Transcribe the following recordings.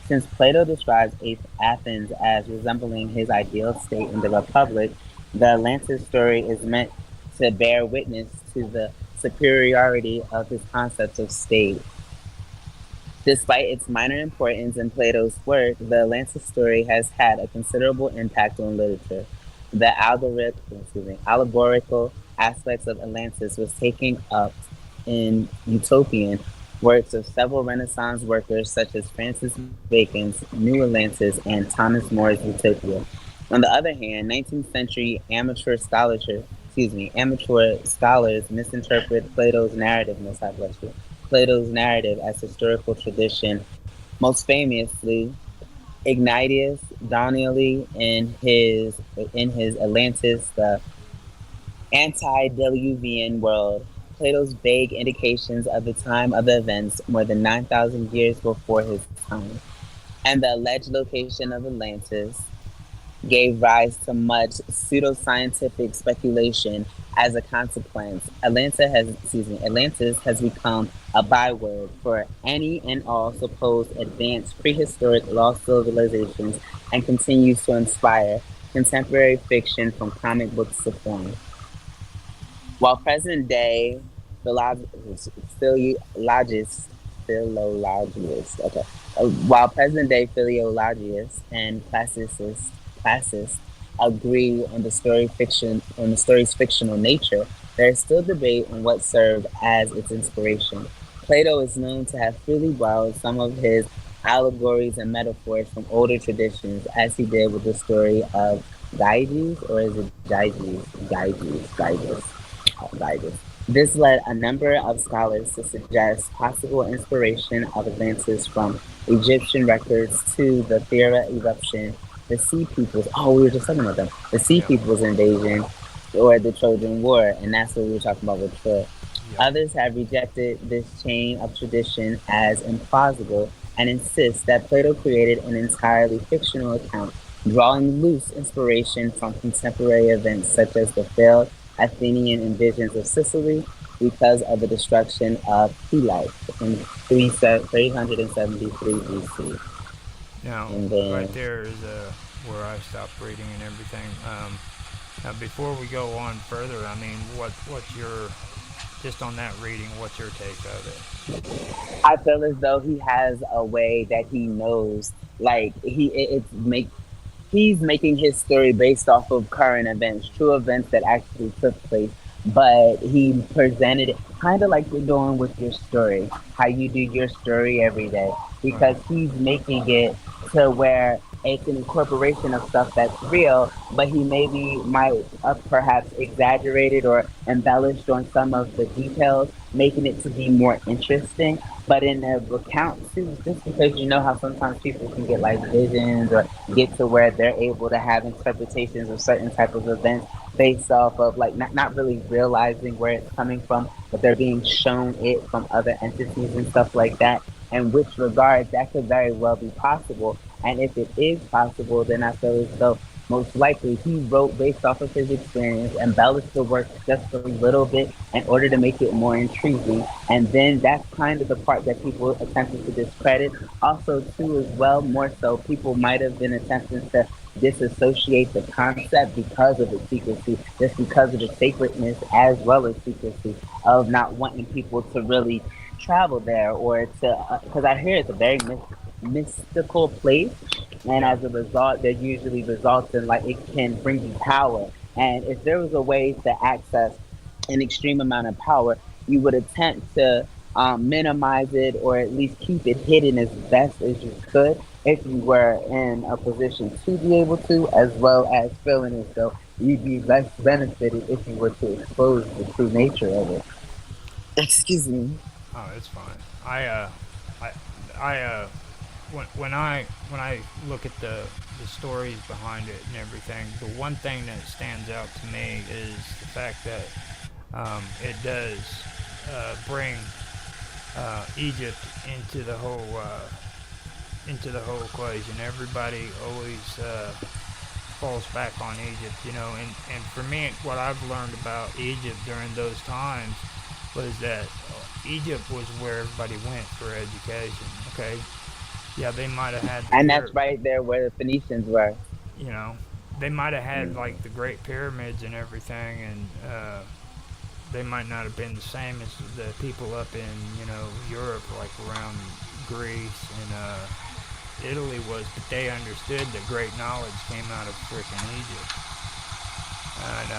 Since Plato describes Athens as resembling his ideal state in the Republic, the Atlantis story is meant to bear witness to the superiority of his concepts of state. Despite its minor importance in Plato's work, the Atlantis story has had a considerable impact on literature. The allegorical aspects of Atlantis was taken up in utopian works of several Renaissance workers such as Francis Bacon's New Atlantis and Thomas More's Utopia. On the other hand, 19th century amateur scholars misinterpret Plato's narrative as historical tradition, most famously Ignatius Donnelly in his Atlantis, the antediluvian world. Plato's vague indications of the time of the events more than 9,000 years before his time, and the alleged location of Atlantis gave rise to much pseudoscientific speculation. As a consequence, Atlantis has become a byword for any and all supposed advanced prehistoric lost civilizations and continues to inspire contemporary fiction from comic books to film. While present day philologists, okay, while present day philologists and classicists agree on the story's fictional nature, there is still debate on what served as its inspiration. Plato is known to have freely borrowed some of his allegories and metaphors from older traditions, as he did with the story of Gyges, or is it Gyges. This led a number of scholars to suggest possible inspiration of Atlantis from Egyptian records to the Thera eruption, the Sea Peoples. Oh, we were just talking about them. The Sea Yep. Peoples invasion, or the Trojan War, and that's what we were talking about with Troy. Yep. Others have rejected this chain of tradition as implausible and insist that Plato created an entirely fictional account, drawing loose inspiration from contemporary events such as the failed Athenian invasions of Sicily because of the destruction of Helife in 373 BC. Now, And right then, there is where I stopped reading and everything. Now, before we go on further, I mean, what's your just on that reading? What's your take of I feel as though he has a way that he knows, like he's making his story based off of current events, true events that actually took place. But he presented it kind of like you're doing with your story, how you do your story every day, it? Right. because he's making it to where it's an incorporation of stuff that's real, but he maybe might perhaps exaggerated or embellished on some of the details, making it to be more interesting. But in the account too, just because you know how sometimes people can get like visions or get to where they're able to have interpretations of certain type of events based off of like not really realizing where it's coming from, but they're being shown it from other entities and stuff like that. In which regard that could very well be possible. And if it is possible, then I feel as though most likely he wrote based off of his experience, embellished the work just a little bit in order to make it more intriguing. And then that's kind of the part that people attempted to discredit. Also, too, as well, more so, people might have been attempting to disassociate the concept because of its secrecy, just because of the sacredness as well as secrecy of not wanting people to really travel there or to, because I hear it's a very mystical place, and Yeah. as a result, that usually results in like it can bring you power. And if there was a way to access an extreme amount of power, you would attempt to minimize it or at least keep it hidden as best as you could if you were in a position to be able to, as well as feeling as though you'd be less benefited if you were to expose the true nature of it. Excuse me. Oh, it's fine. I, I, when I look at the stories behind it and everything, the one thing that stands out to me is the fact that it does bring Egypt into the whole equation. Everybody always falls back on Egypt, you know. And for me, what I've learned about Egypt during those times was that Egypt was where everybody went for education. Okay, Yeah, they might have had the And that's right there where the Phoenicians were. you know, they might have had Mm. like the Great Pyramids and everything, and they might not have been the same as the people up in Europe, like around Greece and Italy was, but they understood that great knowledge came out of freaking Egypt. And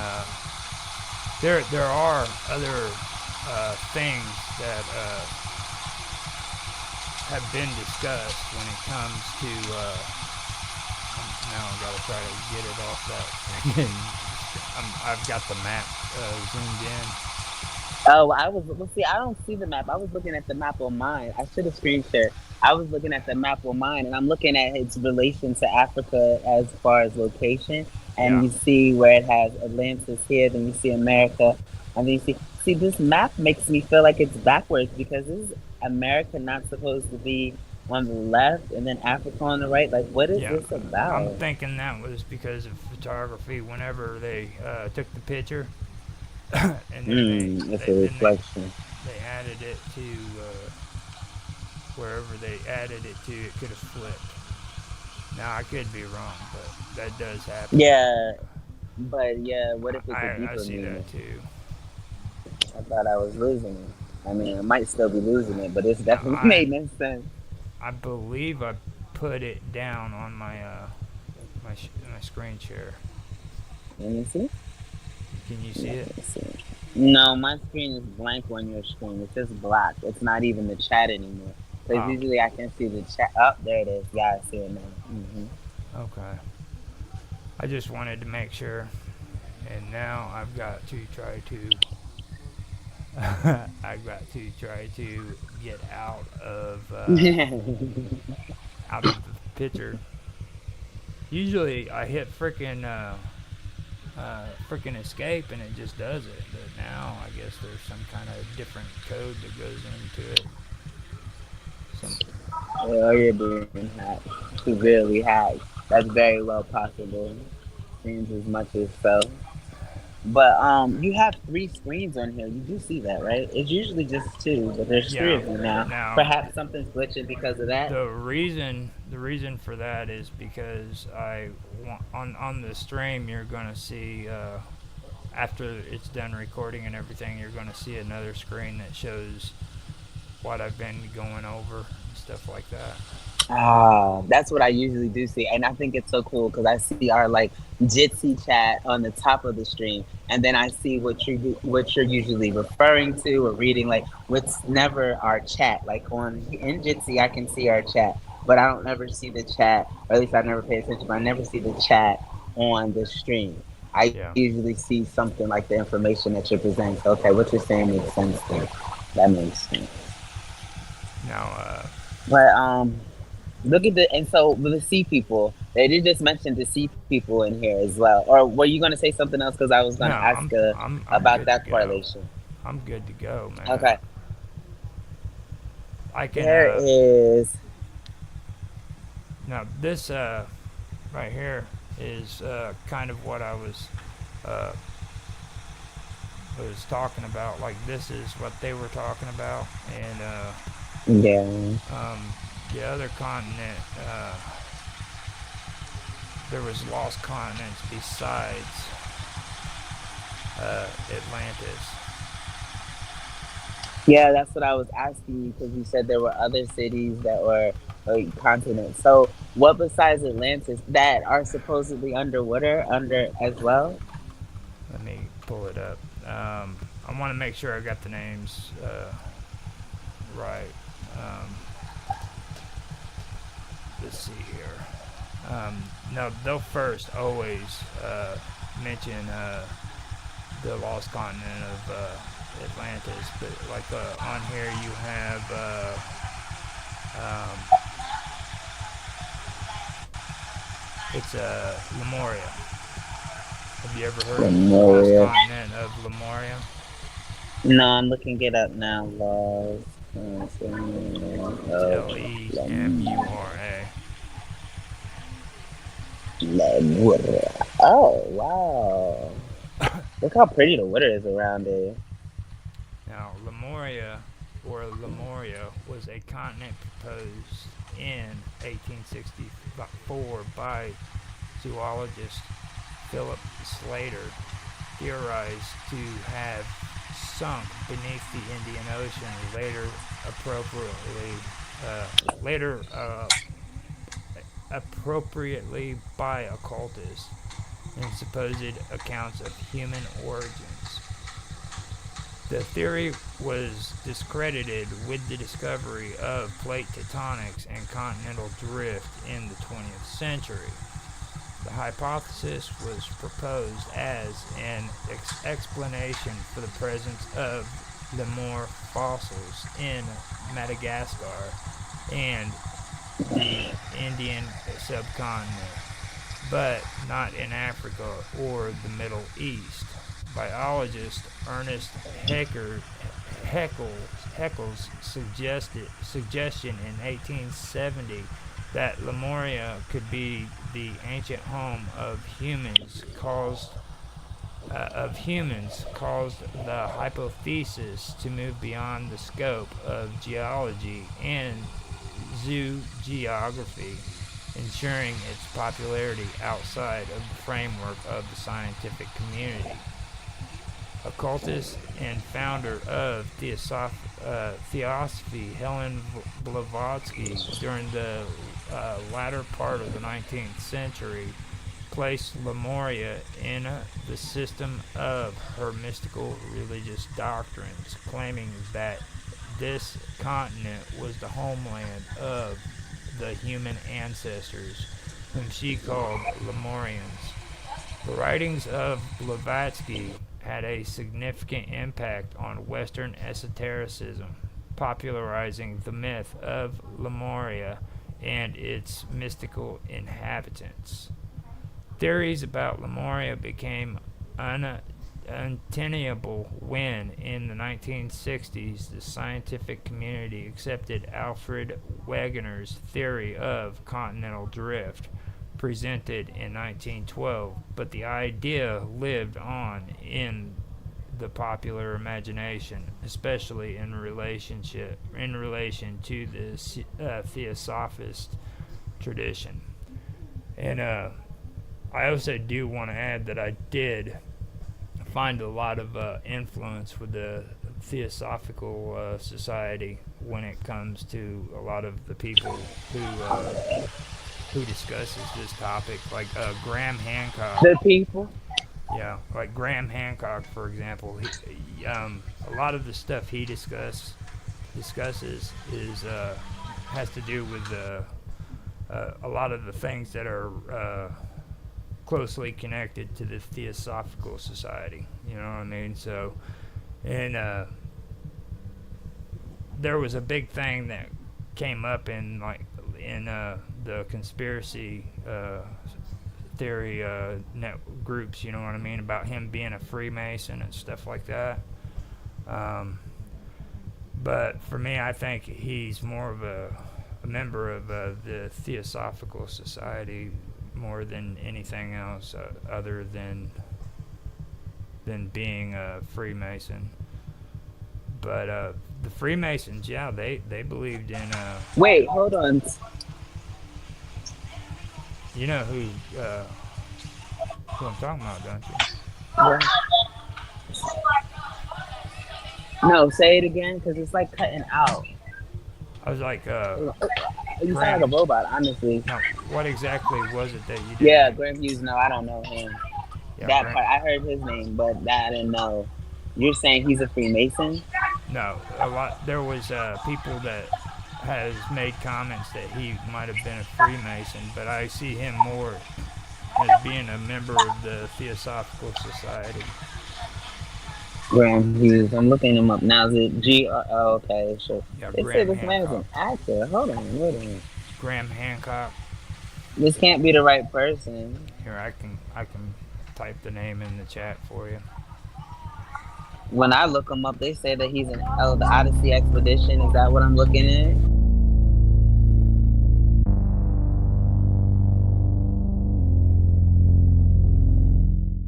there are other things that have been discussed when it comes to. Now I gotta try to get it off that freaking. I've got the map zoomed in. Oh, I was. Well, see, I don't see the map. I was looking at the map on mine. I should have screen shared. I was looking at the map on mine, and I'm looking at its relation to Africa as far as location. And Yeah, you see where it has Atlantis here, then you see America, and then you see this map makes me feel like it's backwards because is America not supposed to be on the left and then Africa on the right? Like, what is yeah. this I'm about? thinking that was because of photography. Whenever they took the picture, and then It's a reflection. they added it to wherever they added it to, it could have flipped. Now I could be wrong, but that does happen. Yeah, but yeah, what if it's a I deeper see meaning? that too. I thought I was losing it. I mean, I might still be losing it, but it's Now definitely made no sense. I believe I put it down on my my screen share. Let me see. Can you see Let it? me see. No, my screen is blank on your screen. It's just black. It's not even the chat anymore. Because Oh, usually I can see the chat. Oh, there it is. Yeah, I see it now. okay. I just wanted to make sure, and now I've got to try to I've got to try to get Mm-hmm. out of the picture. Usually I hit freaking escape and it just does it. But now I guess there's some kind of different code that goes into it. Some Oh, you're being hacked. Severely hacked. That's very well possible. Seems as much as so. But you have three screens on here. You do see that, right? It's usually just two, but there's three yeah. of you now. Now Perhaps something's glitching because of that. the reason for that is because I want on the stream you're gonna see after it's done recording and everything you're gonna see another screen that shows what I've been going over and stuff like that. Ah, that's what I usually do see, and I think it's so cool because I see our like Jitsi chat on the top of the stream, and then I see what you're usually referring to or reading. Like, what's never our chat. Like on in Jitsi, I can see our chat, but I don't ever see the chat, or at least I never pay attention. But I never see the chat on the stream. I Yeah. usually see something like the information that you're presenting. So, okay, what you're saying makes sense there. That makes sense. Now But look at the and so the sea people. They did just mention the sea people in here as well. Or were you going to say something else? Because I was going no, to ask I'm about good to that go. correlation. I'm good to go, man. Okay, I can there is. now this right here is kind of what uh, was talking about. Like this is what they were talking about, and Yeah. um, the other continent. There was lost continents besides Atlantis. Yeah, that's what I was asking you because you said there were other cities that were like continents. So, what besides Atlantis that are supposedly underwater, under as well? Let me pull it up. I want to make sure I got the names right. Um, let's see here. No, they'll first always mention the lost continent of Atlantis, but like on here you have it's Lemuria. Have you ever heard of the lost Lemuria. continent of Lemuria? No, I'm looking it up now. Laws. It's Of Lemura. Lemuria. Oh, wow. Look how pretty the water is around there. Now, Lemuria or Lemuria was a continent proposed in 1864 by zoologist Philip Slater, theorized to have sunk beneath the Indian Ocean, later appropriately by occultists in supposed accounts of human origins. The theory was discredited with the discovery of plate tectonics and continental drift in the 20th century. The hypothesis was proposed as an explanation for the presence of lemur fossils in Madagascar and the Indian subcontinent, but not in Africa or the Middle East. Biologist Ernest Haeckel's suggestion in 1870 that Lemuria could be the ancient home of humans caused the hypothesis to move beyond the scope of geology and zoogeography, ensuring its popularity outside of the framework of the scientific community. Occultist and founder of Theosophy, Helen Blavatsky, during the latter part of the 19th century, placed Lemuria in the system of her mystical religious doctrines, claiming that this continent was the homeland of the human ancestors, whom she called Lemurians. The writings of Blavatsky had a significant impact on Western esotericism, popularizing the myth of Lemuria and its mystical inhabitants. Theories about Lemuria became untenable when, in the 1960s, the scientific community accepted Alfred Wegener's theory of continental drift, presented in 1912, but the idea lived on in the popular imagination, especially in relation to the Theosophist tradition. And I also do want to add that I did find a lot of influence with the Theosophical Society when it comes to a lot of the people who discusses this topic, like Graham Hancock. The people. Yeah, like Graham Hancock, for example. A lot of the stuff he discusses is has to do with a lot of the things that are closely connected to the Theosophical Society. You know what I mean? So, and there was a big thing that came up in the conspiracy theory net groups, you know what I mean, about him being a Freemason and stuff like that. But for me, I think he's more of a member of the Theosophical Society more than anything else, other than being a Freemason. But the Freemasons, yeah, they believed in. Wait, hold on. You know who I'm talking about, don't you? Yeah. No, say it again, because it's like cutting out. I was like, You sound Graham. like a robot, honestly. No, what exactly was it that you did? Yeah, Graham Hughes. No, I don't know him. Yeah, That Graham. part, I heard his name, but that I didn't know. You're saying he's a Freemason? No, a lot. There was people that has made comments that he might have been a Freemason, but I see him more as being a member of the Theosophical Society. Graham Hughes. I'm looking him up now. Is it G? Oh, okay, sure. Yeah, They said Graham this man is Hancock. an actor. Hold on, wait a minute. Graham Hancock. This can't be the right person. Here, I can type the name in the chat for you. When I look him up, they say that he's the Odyssey Expedition. Is that what I'm looking at?